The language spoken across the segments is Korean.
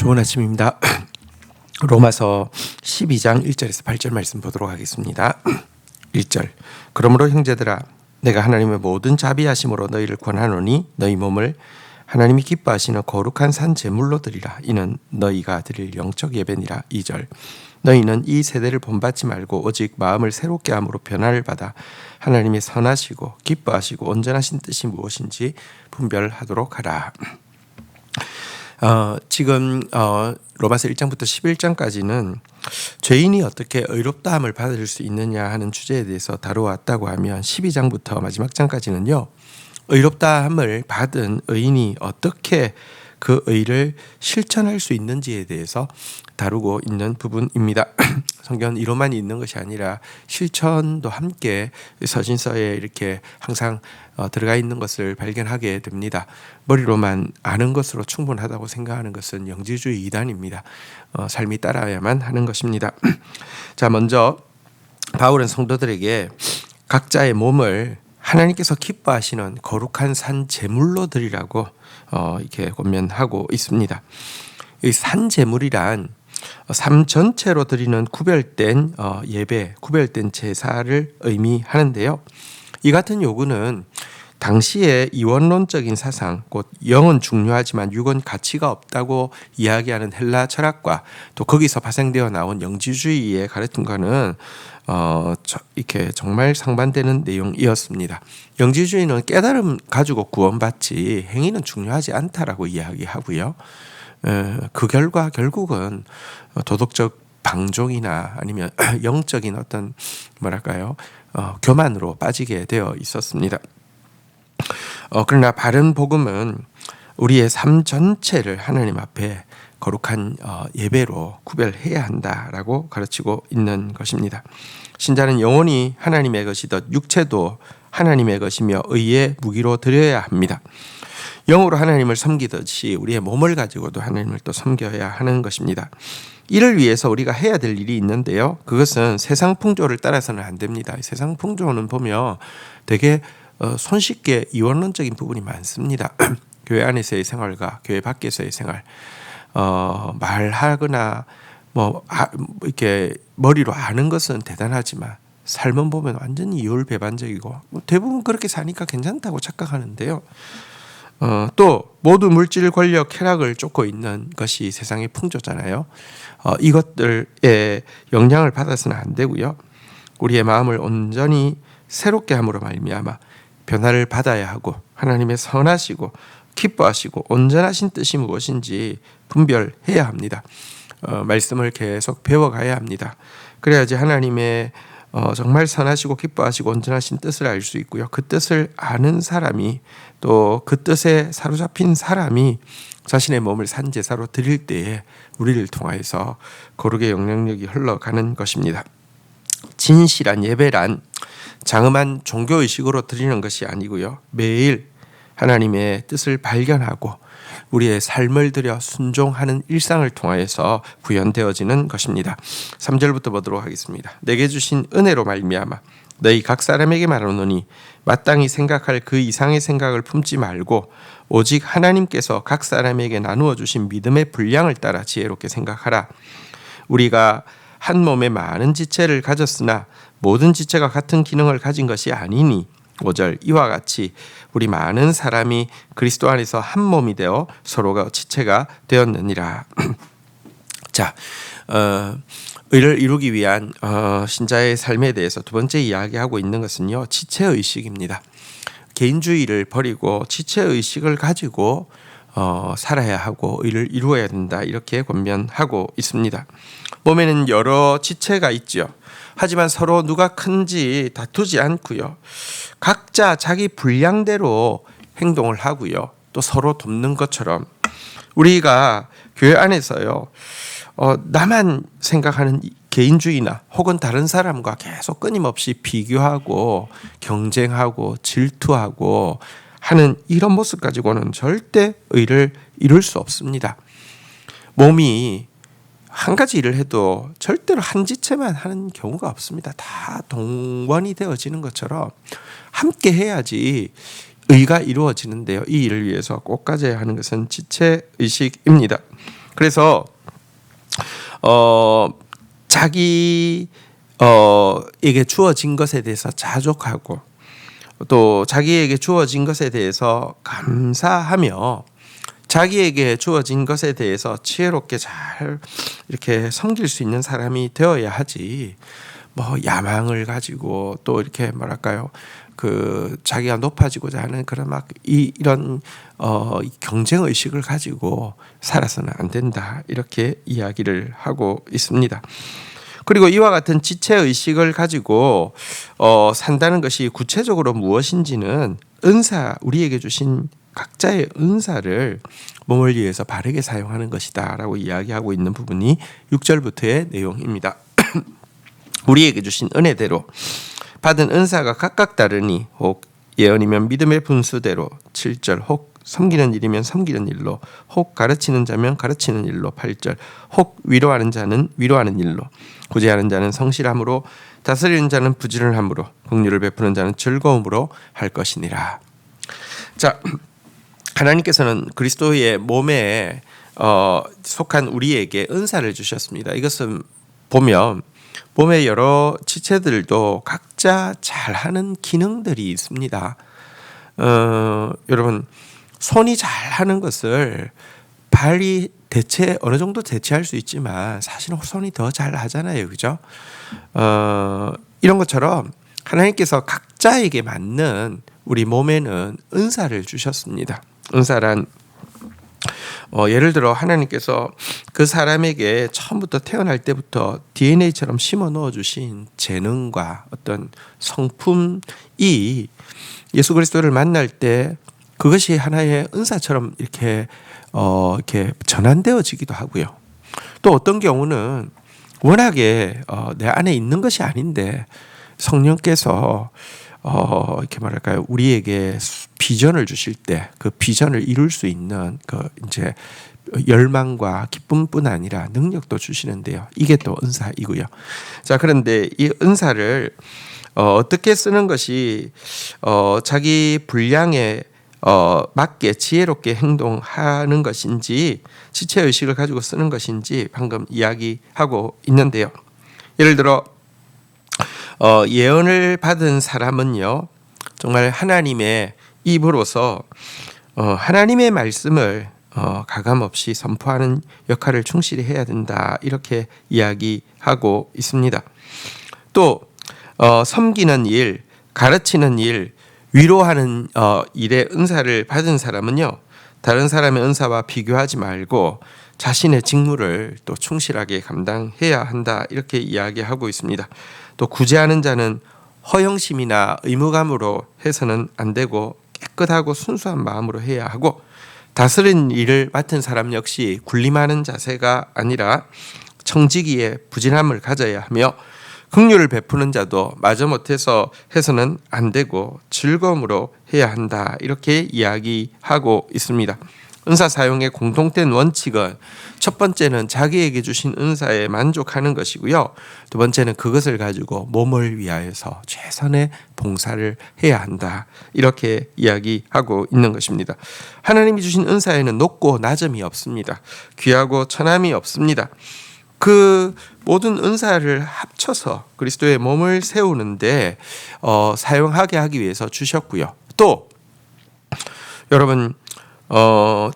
좋은 아침입니다. 로마서 12장 1절에서 8절 말씀 보도록 하겠습니다. 1절 그러므로 형제들아 내가 하나님의 모든 자비하심으로 너희를 권하노니 너희 몸을 하나님이 기뻐하시는 거룩한 산 제물로 드리라. 이는 너희가 드릴 영적 예배니라. 2절 너희는 이 세대를 본받지 말고 오직 마음을 새롭게 함으로 변화를 받아 하나님이 선하시고 기뻐하시고 온전하신 뜻이 무엇인지 분별하도록 하라. 지금 로마서 1장부터 11장까지는 죄인이 어떻게 의롭다함을 받을 수 있느냐 하는 주제에 대해서 다루었다고 하면 12장부터 마지막 장까지는요, 의롭다함을 받은 의인이 어떻게 그 의를 실천할 수 있는지에 대해서 다루고 있는 부분입니다. 성경은 이론만 있는 것이 아니라 실천도 함께 서신서에 이렇게 항상 들어가 있는 것을 발견하게 됩니다. 머리로만 아는 것으로 충분하다고 생각하는 것은 영지주의 이단입니다. 삶이 따라야만 하는 것입니다. 자, 먼저 바울은 성도들에게 각자의 몸을 하나님께서 기뻐하시는 거룩한 산 제물로 드리라고 이렇게 권면하고 있습니다. 이 산 제물이란 삶 전체로 드리는 구별된 예배, 구별된 제사를 의미하는데요. 이 같은 요구는 당시의 이원론적인 사상, 곧 영은 중요하지만 육은 가치가 없다고 이야기하는 헬라 철학과 또 거기서 파생되어 나온 영지주의의 가르침과는 이렇게 정말 상반되는 내용이었습니다. 영지주의는 깨달음 가지고 구원받지 행위는 중요하지 않다라고 이야기하고요. 그 결과 결국은 도덕적 방종이나 아니면 영적인 어떤 교만으로 빠지게 되어 있었습니다. 그러나 바른 복음은 우리의 삶 전체를 하나님 앞에 거룩한 예배로 구별해야 한다라고 가르치고 있는 것입니다. 신자는 영혼이 하나님의 것이듯 육체도 하나님의 것이며 의의 무기로 드려야 합니다. 영으로 하나님을 섬기듯이 우리의 몸을 가지고도 하나님을 또 섬겨야 하는 것입니다. 이를 위해서 우리가 해야 될 일이 있는데요. 그것은 세상 풍조를 따라서는 안 됩니다. 세상 풍조는 보면 되게 손쉽게 이원론적인 부분이 많습니다. 교회 안에서의 생활과 교회 밖에서의 생활, 말하거나 이렇게 머리로 아는 것은 대단하지만 삶은 보면 완전히 이율배반적이고 대부분 그렇게 사니까 괜찮다고 착각하는데요. 또 모두 물질, 권력, 쾌락을 쫓고 있는 것이 세상의 풍조잖아요. 이것들의 영향을 받아서는 안 되고요. 우리의 마음을 온전히 새롭게 함으로 말미암아 변화를 받아야 하고 하나님의 선하시고 기뻐하시고 온전하신 뜻이 무엇인지 분별해야 합니다. 말씀을 계속 배워가야 합니다. 그래야지 하나님의 정말 선하시고 기뻐하시고 온전하신 뜻을 알 수 있고요. 그 뜻을 아는 사람이 또 그 뜻에 사로잡힌 사람이 자신의 몸을 산제사로 드릴 때에 우리를 통하여서 거룩의 영향력이 흘러가는 것입니다. 진실한 예배란 장엄한 종교의식으로 드리는 것이 아니고요. 매일 하나님의 뜻을 발견하고 우리의 삶을 들여 순종하는 일상을 통하여서 구현되어지는 것입니다. 3절부터 보도록 하겠습니다. 내게 주신 은혜로 말미암아 너희 각 사람에게 말하노니 마땅히 생각할 그 이상의 생각을 품지 말고 오직 하나님께서 각 사람에게 나누어 주신 믿음의 분량을 따라 지혜롭게 생각하라. 우리가 한 몸에 많은 지체를 가졌으나 모든 지체가 같은 기능을 가진 것이 아니니 5절 이와 같이 우리 많은 사람이 그리스도 안에서 한 몸이 되어 서로가 지체가 되었느니라. 자, 의를 이루기 위한 신자의 삶에 대해서 두 번째 이야기하고 있는 것은요, 지체의식입니다. 개인주의를 버리고 지체의식을 가지고 살아야 하고 의를 이루어야 된다, 이렇게 권면하고 있습니다. 몸에는 여러 지체가 있죠. 하지만 서로 누가 큰지 다투지 않고요. 각자 자기 분량대로 행동을 하고요. 또 서로 돕는 것처럼 우리가 교회 안에서요, 나만 생각하는 개인주의나 혹은 다른 사람과 계속 끊임없이 비교하고 경쟁하고 질투하고 하는 이런 모습 가지고는 절대 의를 이룰 수 없습니다. 몸이 한 가지 일을 해도 절대로 한 지체만 하는 경우가 없습니다. 다 동원이 되어지는 것처럼 함께 해야지 의가 이루어지는데요. 이 일을 위해서 꼭 가져야 하는 것은 지체의식입니다. 그래서 자기 에게 주어진 것에 대해서 자족하고 또 자기에게 주어진 것에 대해서 감사하며 자기에게 주어진 것에 대해서 지혜롭게 잘 이렇게 섬길 수 있는 사람이 되어야 하지. 뭐 야망을 가지고 또 이렇게 뭐랄까요, 그 자기가 높아지고자 하는 그런 막 이런 경쟁 의식을 가지고 살아서는 안 된다, 이렇게 이야기를 하고 있습니다. 그리고 이와 같은 지체 의식을 가지고 산다는 것이 구체적으로 무엇인지는 은사, 우리에게 주신 각자의 은사를 몸을 위해서 바르게 사용하는 것이다라고 이야기하고 있는 부분이 6절부터의 내용입니다. 우리에게 주신 은혜대로 받은 은사가 각각 다르니 혹 예언이면 믿음의 분수대로 7절, 혹 섬기는 일이면 섬기는 일로, 혹 가르치는 자면 가르치는 일로 8절, 혹 위로하는 자는 위로하는 일로, 구제하는 자는 성실함으로, 다스리는 자는 부지런함으로, 긍휼을 베푸는 자는 즐거움으로 할 것이니라. 자, 하나님께서는 그리스도의 몸에 속한 우리에게 은사를 주셨습니다. 이것은 보면 몸의 여러 지체들도 각자 잘하는 기능들이 있습니다. 여러분, 손이 잘하는 것을 발이 어느 정도 대체할 수 있지만 사실은 손이 더 잘하잖아요, 그죠? 이런 것처럼 하나님께서 각자에게 맞는 우리 몸에는 은사를 주셨습니다. 은사란 예를 들어 하나님께서 그 사람에게 처음부터 태어날 때부터 DNA처럼 심어 넣어 주신 재능과 어떤 성품이 예수 그리스도를 만날 때 그것이 하나의 은사처럼 이렇게 전환되어지기도 하고요. 또 어떤 경우는 워낙에 내 안에 있는 것이 아닌데 성령께서 이렇게 말할까요? 우리에게 비전을 주실 때 그 비전을 이룰 수 있는 그 이제 열망과 기쁨뿐 아니라 능력도 주시는데요. 이게 또 은사이고요. 자, 그런데 이 은사를 어떻게 쓰는 것이 자기 분량에 맞게 지혜롭게 행동하는 것인지, 지체 의식을 가지고 쓰는 것인지 방금 이야기하고 있는데요. 예를 들어 예언을 받은 사람은요, 정말 하나님의 입으로서 하나님의 말씀을 가감없이 선포하는 역할을 충실히 해야 된다, 이렇게 이야기하고 있습니다. 또 섬기는 일, 가르치는 일, 위로하는 일의 은사를 받은 사람은요, 다른 사람의 은사와 비교하지 말고 자신의 직무를 또 충실하게 감당해야 한다, 이렇게 이야기하고 있습니다. 또 구제하는 자는 허영심이나 의무감으로 해서는 안 되고 깨끗하고 순수한 마음으로 해야 하고, 다스리는 일을 맡은 사람 역시 군림하는 자세가 아니라 청지기에 부진함을 가져야 하며, 긍휼을 베푸는 자도 마지못해서 해서는 안 되고 즐거움으로 해야 한다, 이렇게 이야기하고 있습니다. 은사 사용의 공통된 원칙은 첫 번째는 자기에게 주신 은사에 만족하는 것이고요. 두 번째는 그것을 가지고 몸을 위하여서 최선의 봉사를 해야 한다, 이렇게 이야기하고 있는 것입니다. 하나님이 주신 은사에는 높고 낮음이 없습니다. 귀하고 천함이 없습니다. 그 모든 은사를 합쳐서 그리스도의 몸을 세우는데 사용하게 하기 위해서 주셨고요. 또 여러분,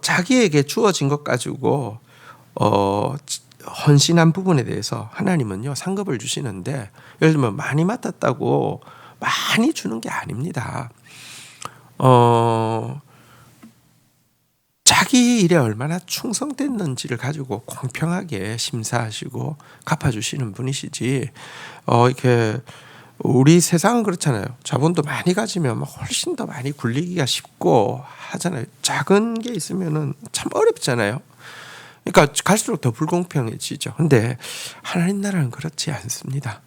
자기에게 주어진 것 가지고 헌신한 부분에 대해서 하나님은요 상급을 주시는데, 예를 들면 많이 맡았다고 많이 주는 게 아닙니다. 자기 일에 얼마나 충성됐는지를 가지고 공평하게 심사하시고 갚아주시는 분이시지, 이렇게 우리 세상은 그렇잖아요. 자본도 많이 가지면 훨씬 더 많이 굴리기가 쉽고 하잖아요. 작은 게 있으면은 참 어렵잖아요. 그러니까 갈수록 더 불공평해지죠. 근데 하나님 나라는 그렇지 않습니다.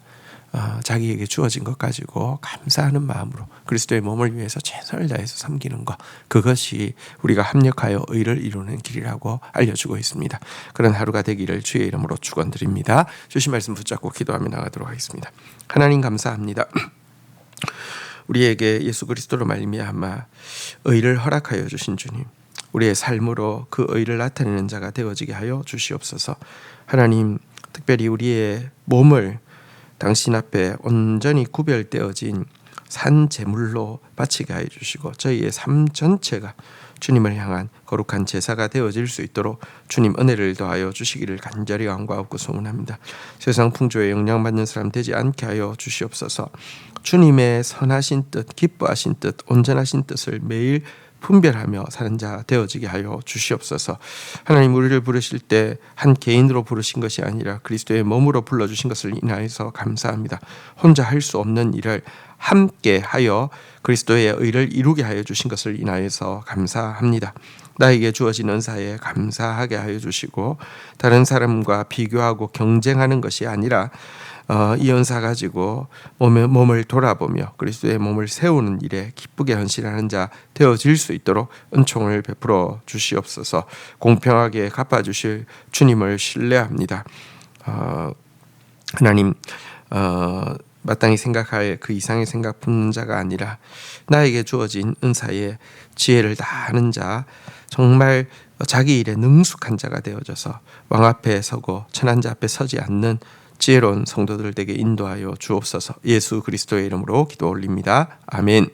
자기에게 주어진 것 가지고 감사하는 마음으로 그리스도의 몸을 위해서 최선을 다해서 섬기는 것, 그것이 우리가 합력하여 의를 이루는 길이라고 알려주고 있습니다. 그런 하루가 되기를 주의 이름으로 축원드립니다. 주신 말씀 붙잡고 기도하며 나가도록 하겠습니다. 하나님 감사합니다. 우리에게 예수 그리스도로 말미암아 의를 허락하여 주신 주님, 우리의 삶으로 그 의를 나타내는 자가 되어지게 하여 주시옵소서. 하나님, 특별히 우리의 몸을 당신 앞에 온전히 구별되어진 산 제물로 바치게 하여 주시고 저희의 삶 전체가 주님을 향한 거룩한 제사가 되어질 수 있도록 주님 은혜를 더하여 주시기를 간절히 간구하고 소원합니다. 세상 풍조에 영향받는 사람 되지 않게 하여 주시옵소서. 주님의 선하신 뜻, 기뻐하신 뜻, 온전하신 뜻을 매일 분별하며 사는 자 되어지게 하여 주시옵소서. 하나님, 우리를 부르실 때 한 개인으로 부르신 것이 아니라 그리스도의 몸으로 불러주신 것을 인하여서 감사합니다. 혼자 할 수 없는 일을 함께 하여 그리스도의 의를 이루게 하여 주신 것을 인하여서 감사합니다. 나에게 주어진 은사에 감사하게 하여 주시고 다른 사람과 비교하고 경쟁하는 것이 아니라 이 은사 가지고 몸을 돌아보며 그리스도의 몸을 세우는 일에 기쁘게 헌신하는 자 되어질 수 있도록 은총을 베풀어 주시옵소서. 공평하게 갚아주실 주님을 신뢰합니다. 하나님, 마땅히 생각할 그 이상의 생각 품는 자가 아니라 나에게 주어진 은사에 지혜를 다하는 자, 정말 자기 일에 능숙한 자가 되어져서 왕 앞에 서고 천한 자 앞에 서지 않는 지혜로운 성도들 되게 인도하여 주옵소서. 예수 그리스도의 이름으로 기도 올립니다. 아멘.